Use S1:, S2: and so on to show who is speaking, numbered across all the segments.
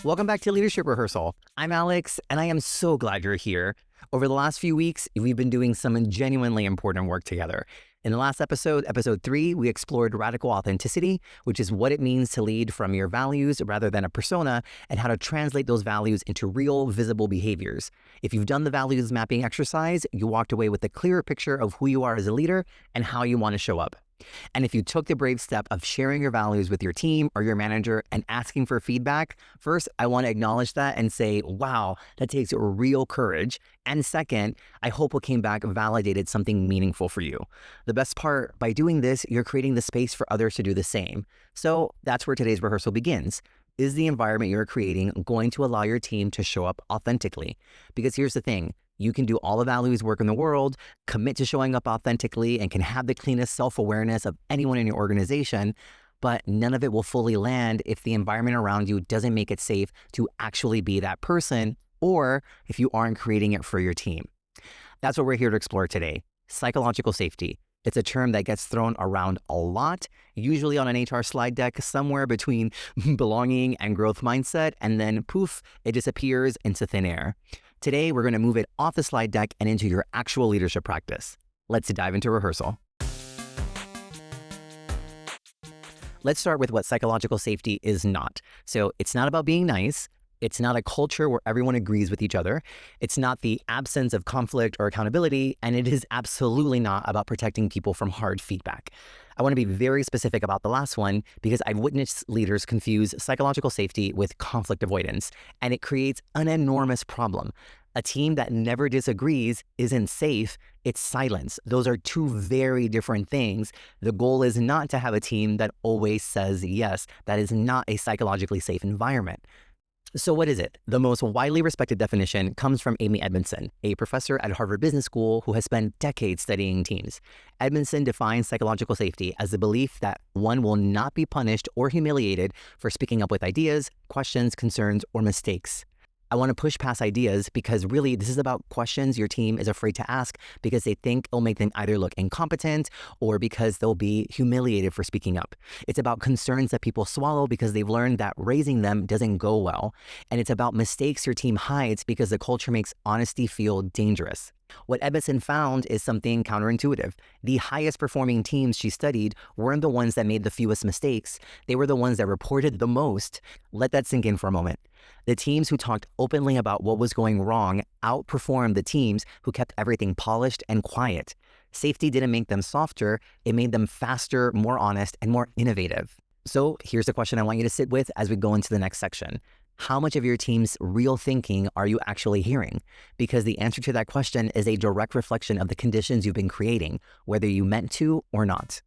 S1: Welcome back to Leadership Rehearsal. I'm Alex, and I am so glad you're here. Over the last few weeks, we've been doing some genuinely important work together. In the last episode, episode 3, we explored radical authenticity, which is what it means to lead from your values rather than a persona, and how to translate those values into real, visible behaviors. If you've done the values mapping exercise, you walked away with a clearer picture of who you are as a leader and how you want to show up. And if you took the brave step of sharing your values with your team or your manager and asking for feedback, first, I want to acknowledge that and say, wow, that takes real courage. And second, I hope what came back validated something meaningful for you. The best part, by doing this, you're creating the space for others to do the same. So that's where today's rehearsal begins. Is the environment you're creating going to allow your team to show up authentically? Because here's the thing. You can do all the values work in the world, commit to showing up authentically, and can have the cleanest self-awareness of anyone in your organization, but none of it will fully land if the environment around you doesn't make it safe to actually be that person, or if you aren't creating it for your team. That's what we're here to explore today. Psychological safety. It's a term that gets thrown around a lot, usually on an HR slide deck somewhere between belonging and growth mindset, and then poof, it disappears into thin air. Today, we're going to move it off the slide deck and into your actual leadership practice. Let's dive into rehearsal. Let's start with what psychological safety is not. So it's not about being nice. It's not a culture where everyone agrees with each other. It's not the absence of conflict or accountability, and it is absolutely not about protecting people from hard feedback. I want to be very specific about the last one because I've witnessed leaders confuse psychological safety with conflict avoidance, and it creates an enormous problem. A team that never disagrees isn't safe, it's silence. Those are two very different things. The goal is not to have a team that always says yes. That is not a psychologically safe environment. So what is it? The most widely respected definition comes from Amy Edmondson, a professor at Harvard Business School who has spent decades studying teams. Edmondson defines psychological safety as the belief that one will not be punished or humiliated for speaking up with ideas, questions, concerns, or mistakes. I want to push past ideas because really this is about questions your team is afraid to ask because they think it'll make them either look incompetent or because they'll be humiliated for speaking up. It's about concerns that people swallow because they've learned that raising them doesn't go well. And it's about mistakes your team hides because the culture makes honesty feel dangerous. What Edmondson found is something counterintuitive. The highest performing teams she studied weren't the ones that made the fewest mistakes. They were the ones that reported the most. Let that sink in for a moment. The teams who talked openly about what was going wrong outperformed the teams who kept everything polished and quiet. Safety didn't make them softer, it made them faster, more honest, and more innovative. So here's the question I want you to sit with as we go into the next section. How much of your team's real thinking are you actually hearing? Because the answer to that question is a direct reflection of the conditions you've been creating, whether you meant to or not.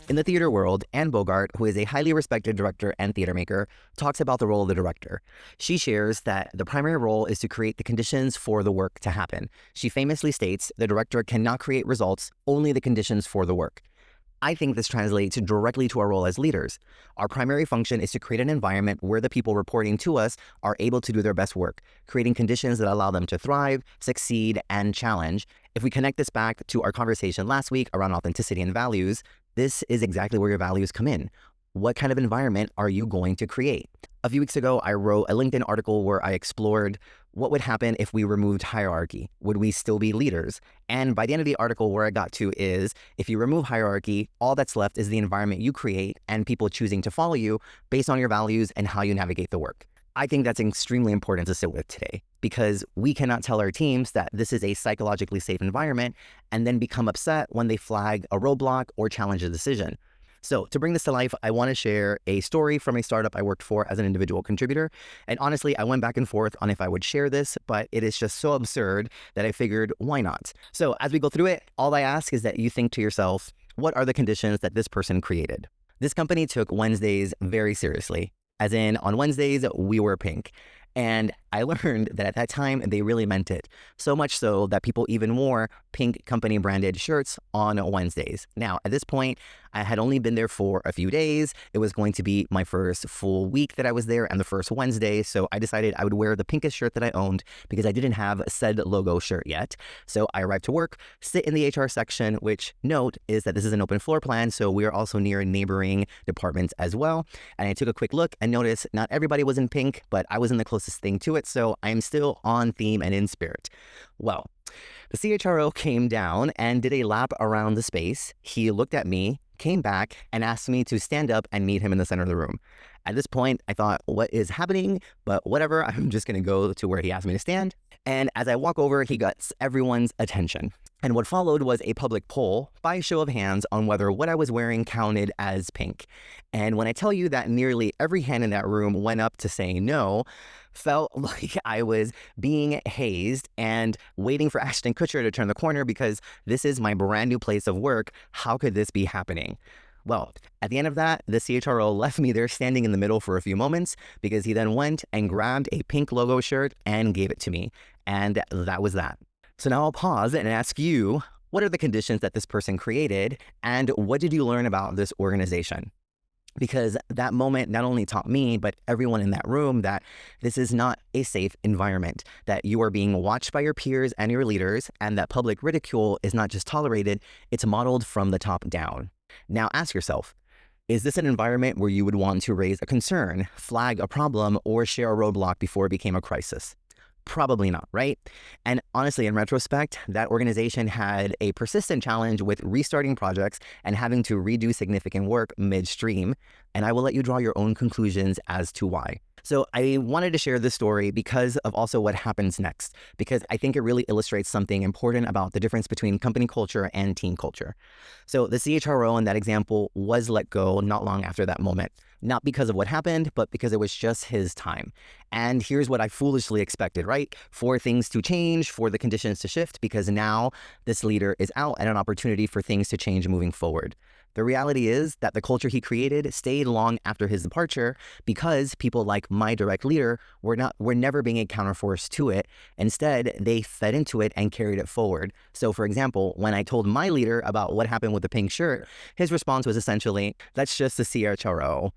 S1: In the theater world, Anne Bogart, who is a highly respected director and theater maker, talks about the role of the director. She shares that the primary role is to create the conditions for the work to happen. She famously states the director cannot create results, only the conditions for the work. I think this translates directly to our role as leaders. Our primary function is to create an environment where the people reporting to us are able to do their best work, creating conditions that allow them to thrive, succeed, and challenge. If we connect this back to our conversation last week around authenticity and values, this is exactly where your values come in. What kind of environment are you going to create? A few weeks ago, I wrote a LinkedIn article where I explored what would happen if we removed hierarchy. Would we still be leaders? And by the end of the article, where I got to is, if you remove hierarchy, all that's left is the environment you create and people choosing to follow you based on your values and how you navigate the work. I think that's extremely important to sit with today because we cannot tell our teams that this is a psychologically safe environment and then become upset when they flag a roadblock or challenge a decision. So to bring this to life, I want to share a story from a startup I worked for as an individual contributor. And honestly, I went back and forth on if I would share this, but it is just so absurd that I figured, why not? So as we go through it, all I ask is that you think to yourself, what are the conditions that this person created? This company took Wednesdays very seriously. As in, on Wednesdays, we were pink. And I learned that at that time, they really meant it. So much so that people even wore pink company branded shirts on Wednesdays. Now, at this point, I had only been there for a few days. It was going to be my first full week that I was there and the first Wednesday. So I decided I would wear the pinkest shirt that I owned because I didn't have said logo shirt yet. So I arrived to work, sit in the HR section, which note is that this is an open floor plan. So we are also near neighboring departments as well. And I took a quick look and noticed not everybody was in pink, but I was in the closest thing to it. So I'm still on theme and in spirit. Well, the CHRO came down and did a lap around the space. He looked at me, came back, and asked me to stand up and meet him in the center of the room. At this point, I thought, what is happening? But whatever, I'm just going to go to where he asked me to stand. And as I walk over, he got everyone's attention. And what followed was a public poll by show of hands on whether what I was wearing counted as pink. And when I tell you that nearly every hand in that room went up to say no, felt like I was being hazed and waiting for Ashton Kutcher to turn the corner because this is my brand new place of work. How could this be happening? Well, at the end of that, the CHRO left me there standing in the middle for a few moments because he then went and grabbed a pink logo shirt and gave it to me. And that was that. So now I'll pause and ask you, what are the conditions that this person created and what did you learn about this organization? Because that moment not only taught me, but everyone in that room that this is not a safe environment, that you are being watched by your peers and your leaders, and that public ridicule is not just tolerated, it's modeled from the top down. Now ask yourself, is this an environment where you would want to raise a concern, flag a problem, or share a roadblock before it became a crisis? Probably not, right? And honestly, in retrospect, that organization had a persistent challenge with restarting projects and having to redo significant work midstream. And I will let you draw your own conclusions as to why. So I wanted to share this story because of also what happens next, because I think it really illustrates something important about the difference between company culture and team culture. So the CHRO in that example was let go not long after that moment, not because of what happened, but because it was just his time. And here's what I foolishly expected, right? For things to change, for the conditions to shift, because now this leader is out and an opportunity for things to change moving forward. The reality is that the culture he created stayed long after his departure because people like my direct leader were never being a counterforce to it. Instead, they fed into it and carried it forward. So for example, when I told my leader about what happened with the pink shirt, his response was essentially, that's just the CHRO.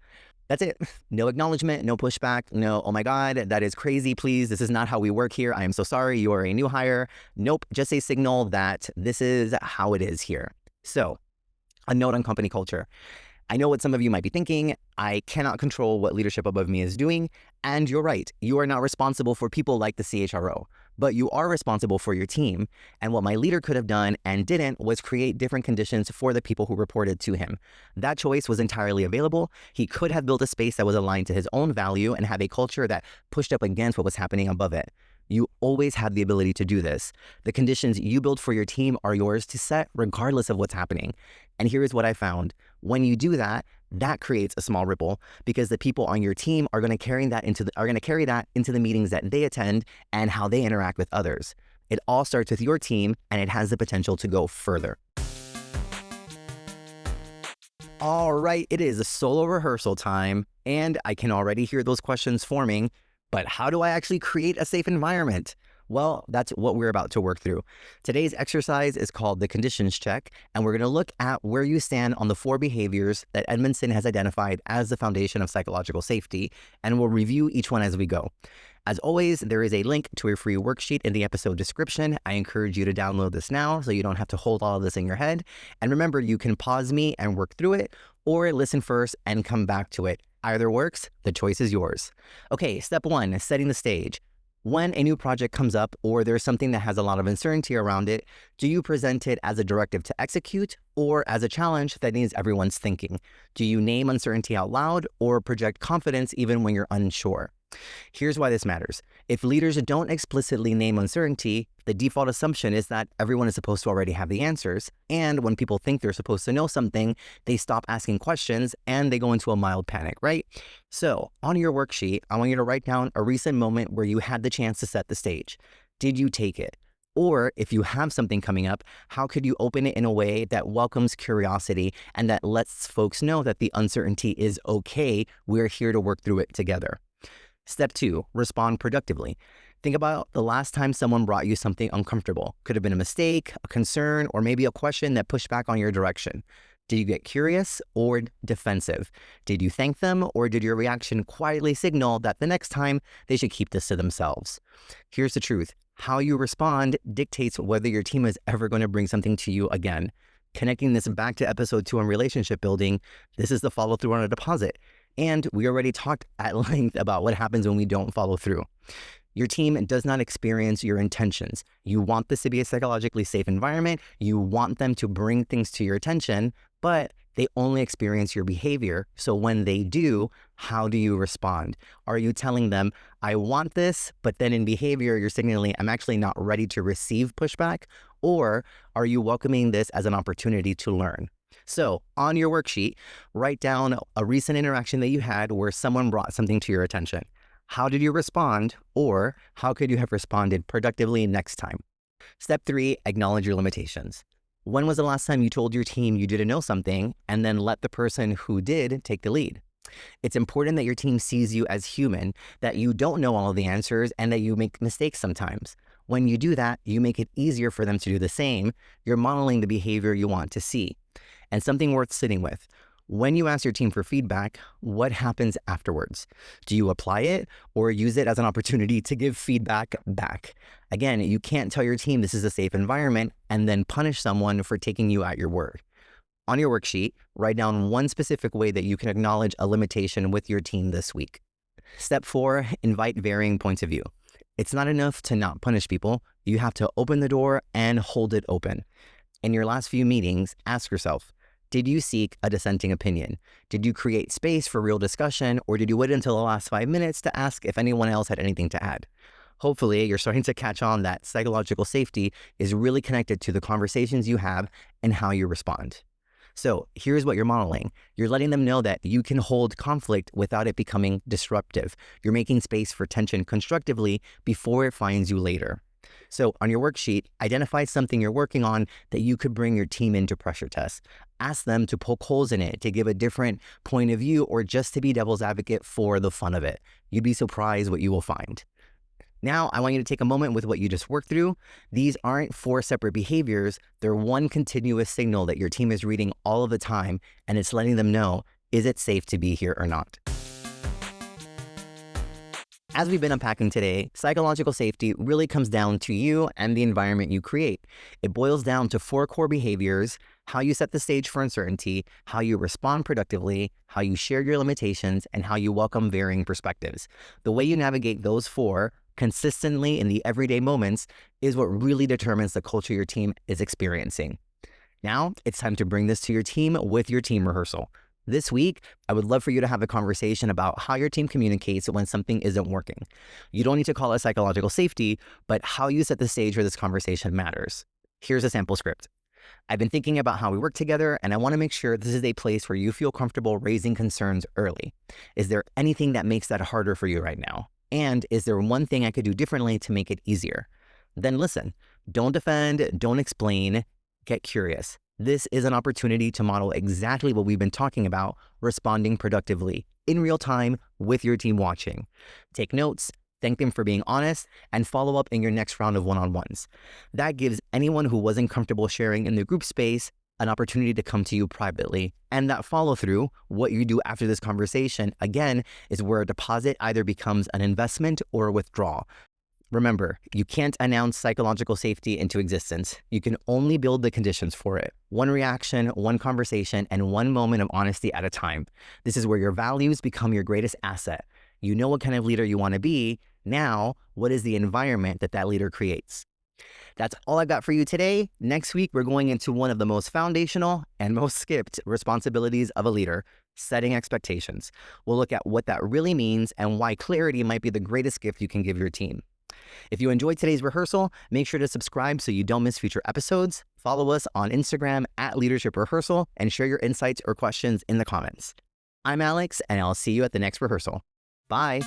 S1: That's it. No acknowledgement, no pushback, no, oh my God, that is crazy, please, this is not how we work here. I am so sorry, you are a new hire. Nope, just a signal that this is how it is here. So, a note on company culture. I know what some of you might be thinking. I cannot control what leadership above me is doing. And you're right. You are not responsible for people like the CHRO, but you are responsible for your team. And what my leader could have done and didn't was create different conditions for the people who reported to him. That choice was entirely available. He could have built a space that was aligned to his own value and have a culture that pushed up against what was happening above it. You always have the ability to do this. The conditions you build for your team are yours to set regardless of what's happening. And here is what I found. When you do that, that creates a small ripple because the people on your team are going to carry that into the meetings that they attend and how they interact with others. It all starts with your team and it has the potential to go further. All right, it is a solo rehearsal time and I can already hear those questions forming. But how do I actually create a safe environment? Well, that's what we're about to work through. Today's exercise is called the conditions check, and we're going to look at where you stand on the 4 behaviors that Edmondson has identified as the foundation of psychological safety, and we'll review each one as we go. As always, there is a link to a free worksheet in the episode description. I encourage you to download this now so you don't have to hold all of this in your head. And remember, you can pause me and work through it, or listen first and come back to it. Either works, the choice is yours. Okay, step 1, setting the stage. When a new project comes up or there's something that has a lot of uncertainty around it, do you present it as a directive to execute or as a challenge that needs everyone's thinking? Do you name uncertainty out loud or project confidence even when you're unsure? Here's why this matters. If leaders don't explicitly name uncertainty, the default assumption is that everyone is supposed to already have the answers. And when people think they're supposed to know something, they stop asking questions and they go into a mild panic, right? So on your worksheet, I want you to write down a recent moment where you had the chance to set the stage. Did you take it? Or if you have something coming up, how could you open it in a way that welcomes curiosity and that lets folks know that the uncertainty is okay? We're here to work through it together. Step 2, respond productively. Think about the last time someone brought you something uncomfortable. Could have been a mistake, a concern, or maybe a question that pushed back on your direction. Did you get curious or defensive? Did you thank them, or did your reaction quietly signal that the next time they should keep this to themselves? Here's the truth. How you respond dictates whether your team is ever going to bring something to you again. Connecting this back to episode 2 on relationship building, this is the follow through on a deposit. And we already talked at length about what happens when we don't follow through. Your team does not experience your intentions. You want this to be a psychologically safe environment. You want them to bring things to your attention, but they only experience your behavior. So when they do, how do you respond? Are you telling them, I want this, but then in behavior, you're signaling, I'm actually not ready to receive pushback? Or are you welcoming this as an opportunity to learn? So on your worksheet, write down a recent interaction that you had where someone brought something to your attention. How did you respond, or how could you have responded productively next time? Step 3, acknowledge your limitations. When was the last time you told your team you didn't know something and then let the person who did take the lead? It's important that your team sees you as human, that you don't know all of the answers, and that you make mistakes sometimes. When you do that, you make it easier for them to do the same. You're modeling the behavior you want to see. And something worth sitting with. When you ask your team for feedback, what happens afterwards? Do you apply it or use it as an opportunity to give feedback back? Again, you can't tell your team this is a safe environment and then punish someone for taking you at your word. On your worksheet, write down one specific way that you can acknowledge a limitation with your team this week. Step 4, invite varying points of view. It's not enough to not punish people. You have to open the door and hold it open. In your last few meetings, ask yourself, did you seek a dissenting opinion? Did you create space for real discussion, or did you wait until the last 5 minutes to ask if anyone else had anything to add? Hopefully, you're starting to catch on that psychological safety is really connected to the conversations you have and how you respond. So here's what you're modeling. You're letting them know that you can hold conflict without it becoming disruptive. You're making space for tension constructively before it finds you later. So on your worksheet, identify something you're working on that you could bring your team into pressure tests. Ask them to poke holes in it, to give a different point of view, or just to be devil's advocate for the fun of it. You'd be surprised what you will find. Now, I want you to take a moment with what you just worked through. These aren't 4 separate behaviors. They're one continuous signal that your team is reading all of the time, and it's letting them know, is it safe to be here or not? As we've been unpacking today, psychological safety really comes down to you and the environment you create. It boils down to 4 core behaviors: how you set the stage for uncertainty, how you respond productively, how you share your limitations, and how you welcome varying perspectives. The way you navigate those 4 consistently in the everyday moments is what really determines the culture your team is experiencing. Now, it's time to bring this to your team with your team rehearsal. This week, I would love for you to have a conversation about how your team communicates when something isn't working. You don't need to call it psychological safety, but how you set the stage for this conversation matters. Here's a sample script. I've been thinking about how we work together, and I want to make sure this is a place where you feel comfortable raising concerns early. Is there anything that makes that harder for you right now? And is there one thing I could do differently to make it easier? Then listen. Don't defend, don't explain, get curious. This is an opportunity to model exactly what we've been talking about, responding productively in real time with your team watching. Take notes, thank them for being honest, and follow up in your next round of one-on-ones. That gives anyone who wasn't comfortable sharing in the group space an opportunity to come to you privately. And that follow-through, what you do after this conversation, again, is where a deposit either becomes an investment or a withdrawal. Remember, you can't announce psychological safety into existence. You can only build the conditions for it. One reaction, one conversation, and one moment of honesty at a time. This is where your values become your greatest asset. You know what kind of leader you want to be. Now, what is the environment that that leader creates? That's all I've got for you today. Next week, we're going into one of the most foundational and most skipped responsibilities of a leader: setting expectations. We'll look at what that really means and why clarity might be the greatest gift you can give your team. If you enjoyed today's rehearsal, make sure to subscribe so you don't miss future episodes. Follow us on Instagram @Leadership Rehearsal and share your insights or questions in the comments. I'm Alex, and I'll see you at the next rehearsal. Bye.